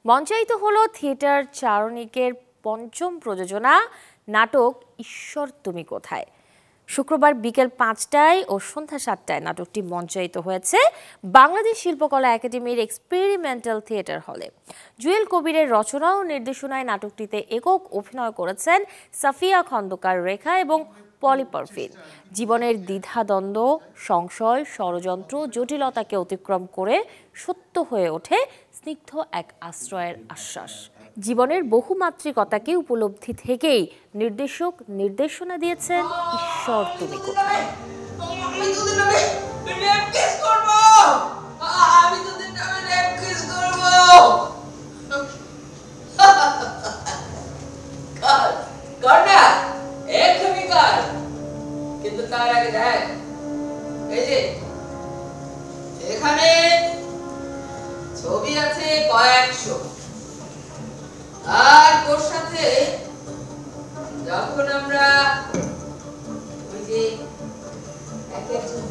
মঞ্চায়িত হলো থিয়েটার চারণিকের পঞ্চম প্রযোজনা নাটক ঈশ্বর তুমি কোথায়। শুক্রবার বিকেল ৫টায় ও সন্ধ্যা ৭টায় নাটকটি মঞ্চায়িত হয়েছে বাংলাদেশ শিল্পকলা একাডেমির এক্সপেরিমেন্টাল থিয়েটার হলে। জুয়েল কবিরের রচনা ও নির্দেশনায় নাটকটিতে একক অভিনয় করেছেন সাফিয়া খন্দকার রেখা এবং পলি পারভিন। জীবনের দ্বিধাদ্বন্দ্ব, সংশয়, ষড়যন্ত্র, জটিলতাকে অতিক্রম করে সত্য হয়ে ওঠে স্নিগ্ধ এক আশ্রয়ের আশ্বাস। জীবনের বহুমাত্রিকতাকে উপলব্ধি থেকেই নির্দেশক নির্দেশনা দিয়েছেন ঈশ্বর তুমি কোথায়। কিন্তু তার আগে দেখ, এই যে এখানে ছবি আছে কয়েকশো, আর তোর সাথে যখন আমরা ওই যে এক একজন